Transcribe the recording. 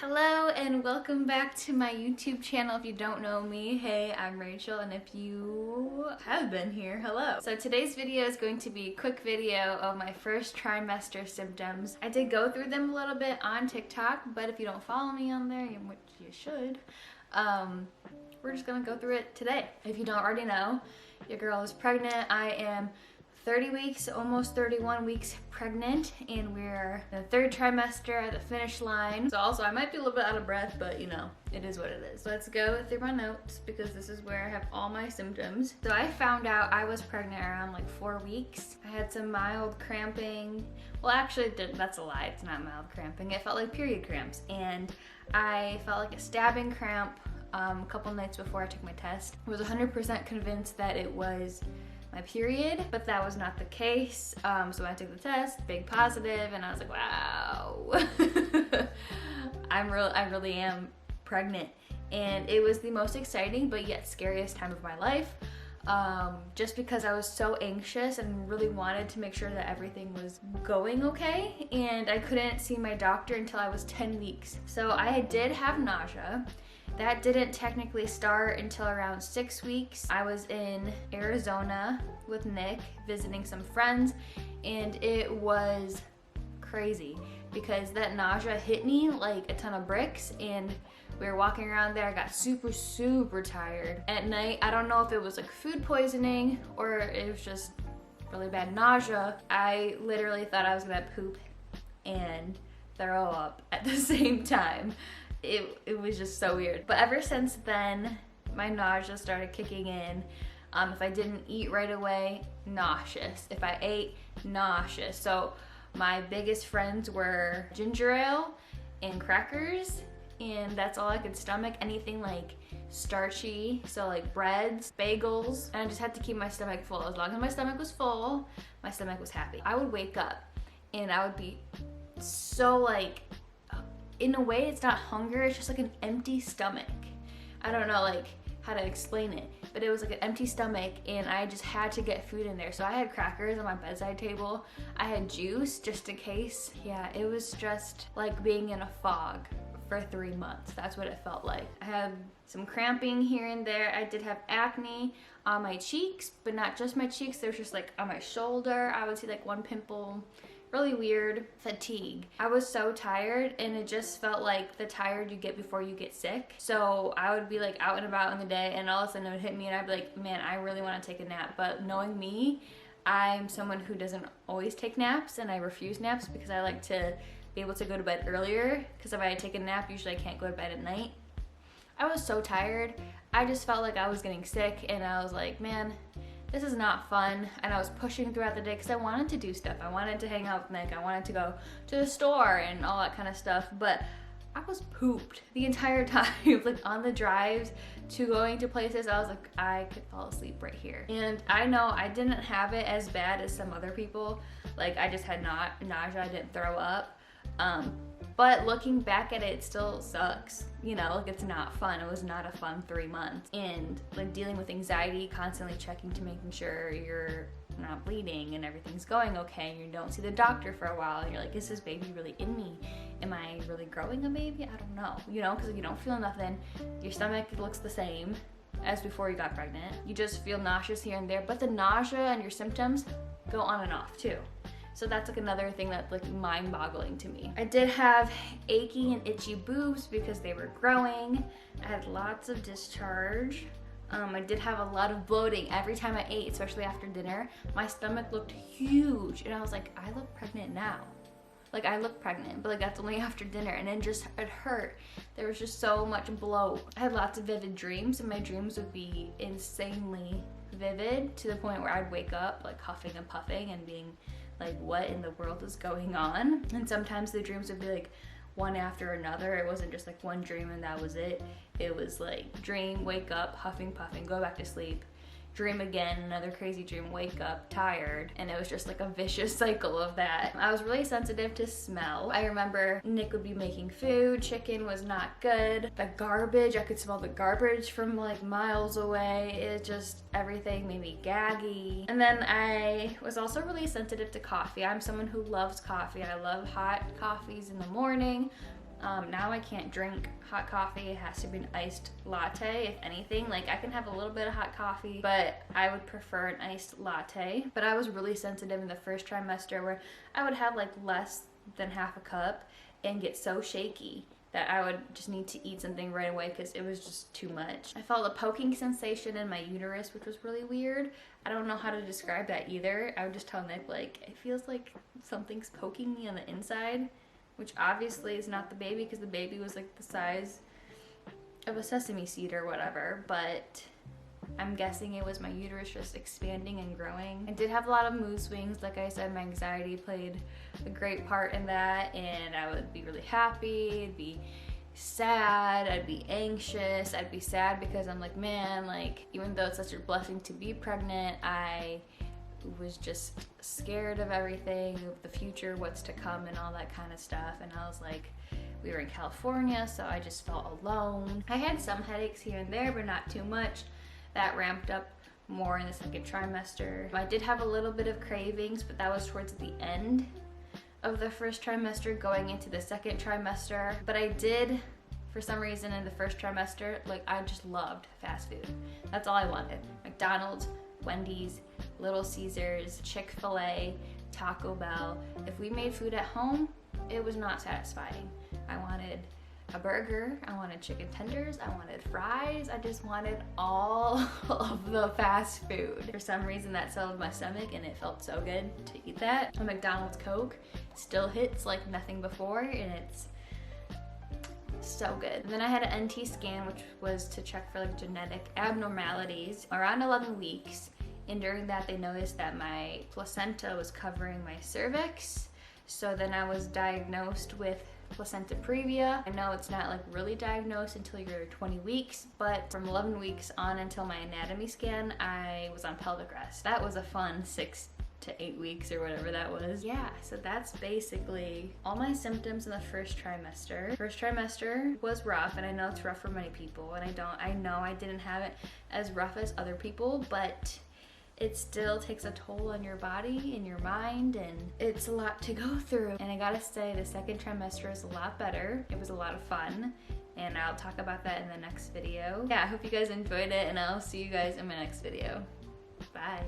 Hello and welcome back to my YouTube channel. If you don't know me, hey, I'm Rachel, and if you have been here, hello. So today's video is going to be a quick video of my first trimester symptoms. I did go through them a little bit on TikTok, but if you don't follow me on there, which you should, we're just gonna go through it today. If you don't already know, your girl is pregnant. I am 30 weeks, almost 31 weeks pregnant, and we're in the third trimester at the finish line. So also, I might be a little bit out of breath, but you know, it is what it is. So let's go through my notes because this is where I have all my symptoms. So I found out I was pregnant around like 4 weeks. I had some mild cramping. Well, actually, that's a lie. It's not mild cramping. It felt like period cramps, and I felt like a stabbing cramp a couple nights before I took my test. I was 100% convinced that it was my period, but that was not the case. So when I took the test, big positive, and I was like, wow, I really am pregnant. And it was the most exciting but yet scariest time of my life, just because I was so anxious and really wanted to make sure that everything was going okay, and I couldn't see my doctor until I was 10 weeks. So I did have nausea. That didn't technically start until around 6 weeks. I was in Arizona with Nick visiting some friends, and it was crazy because that nausea hit me like a ton of bricks, and we were walking around there. I got super tired. At night, I don't know if it was like food poisoning or it was just really bad nausea. I literally thought I was gonna poop and throw up at the same time. It was just so weird. But ever since then, my nausea started kicking in. If I didn't eat right away, nauseous. If I ate, nauseous. So my biggest friends were ginger ale and crackers, and that's all I could stomach. Anything like starchy, so like breads, bagels, and I just had to keep my stomach full. As long as my stomach was full, my stomach was happy. I would wake up and I would be so like, in a way, it's not hunger, it's just like an empty stomach. I don't know like how to explain it, but it was like an empty stomach, and I just had to get food in there. So I had crackers on my bedside table. I had juice just in case. Yeah, it was just like being in a fog for 3 months. That's what it felt like. I had some cramping here and there. I did have acne on my cheeks, but not just my cheeks. There was just like on my shoulder, I would see like one pimple. Really weird. Fatigue. I was so tired, and it just felt like the tired you get before you get sick. So I would be like out and about in the day, and all of a sudden it would hit me, and I'd be like, man, I really want to take a nap. But knowing me, I'm someone who doesn't always take naps, and I refuse naps because I like to be able to go to bed earlier, because if I take a nap, usually I can't go to bed at night. I was so tired. I just felt like I was getting sick, and I was like, man, this is not fun. And I was pushing throughout the day because I wanted to do stuff. I wanted to hang out with Nick. I wanted to go to the store and all that kind of stuff. But I was pooped the entire time. Like on the drives to going to places, I was like, I could fall asleep right here. And I know I didn't have it as bad as some other people. Like I just had nausea, I didn't throw up. But looking back at it, it still sucks. You know, like it's not fun. It was not a fun 3 months. And like dealing with anxiety, constantly checking to making sure you're not bleeding and everything's going okay, and you don't see the doctor for a while, and you're like, is this baby really in me? Am I really growing a baby? I don't know, you know, because if you don't feel nothing, your stomach looks the same as before you got pregnant. You just feel nauseous here and there, but the nausea and your symptoms go on and off too. So that's like another thing that's like mind-boggling to me. I did have achy and itchy boobs because they were growing. I had lots of discharge. I did have a lot of bloating every time I ate, especially after dinner. My stomach looked huge, and I was like, I look pregnant now. Like I look pregnant, but like that's only after dinner, and it hurt. There was just so much bloat. I had lots of vivid dreams, and my dreams would be insanely vivid to the point where I'd wake up like huffing and puffing and being like, what in the world is going on? And sometimes the dreams would be like one after another. It wasn't just like one dream and that was it. It was like dream, wake up, huffing, puffing, go back to sleep, dream again, another crazy dream, wake up, tired, and it was just like a vicious cycle of that. I was really sensitive to smell. I remember Nick would be making food, chicken was not good. The garbage, I could smell the garbage from like miles away. It just, everything made me gaggy. And then I was also really sensitive to coffee. I'm someone who loves coffee. I love hot coffees in the morning, Now I can't drink hot coffee. It has to be an iced latte, if anything. Like, I can have a little bit of hot coffee, but I would prefer an iced latte. But I was really sensitive in the first trimester where I would have like less than half a cup and get so shaky that I would just need to eat something right away because it was just too much. I felt a poking sensation in my uterus, which was really weird. I don't know how to describe that either. I would just tell Nick, like, it feels like something's poking me on the inside, which obviously is not the baby because the baby was like the size of a sesame seed or whatever, but I'm guessing it was my uterus just expanding and growing. I did have a lot of mood swings. Like I said, my anxiety played a great part in that, and I would be really happy, I'd be sad, I'd be anxious, I'd be sad because I'm like, man, like, even though it's such a blessing to be pregnant, I was just scared of everything, of the future, what's to come and all that kind of stuff. And I was like, we were in California, so I just felt alone. I had some headaches here and there, but not too much. That ramped up more in the second trimester. I did have a little bit of cravings, but that was towards the end of the first trimester going into the second trimester. But I did, for some reason in the first trimester, like, I just loved fast food. That's all I wanted. McDonald's, Wendy's, Little Caesars, Chick-fil-A, Taco Bell. If we made food at home, it was not satisfying. I wanted a burger, I wanted chicken tenders, I wanted fries, I just wanted all of the fast food. For some reason that settled my stomach and it felt so good to eat that. A McDonald's Coke still hits like nothing before, and it's so good. And then I had an NT scan, which was to check for like genetic abnormalities around 11 weeks. And during that they noticed that my placenta was covering my cervix. So then I was diagnosed with placenta previa. I know it's not like really diagnosed until you're 20 weeks, but from 11 weeks on until my anatomy scan, I was on pelvic rest. That was a fun 6 to 8 weeks or whatever that was. Yeah, so that's basically all my symptoms in the first trimester. First trimester was rough, and I know it's rough for many people, and I know I didn't have it as rough as other people, but it still takes a toll on your body and your mind, and it's a lot to go through. And I gotta say, the second trimester is a lot better. It was a lot of fun, and I'll talk about that in the next video. Yeah, I hope you guys enjoyed it, and I'll see you guys in my next video. Bye.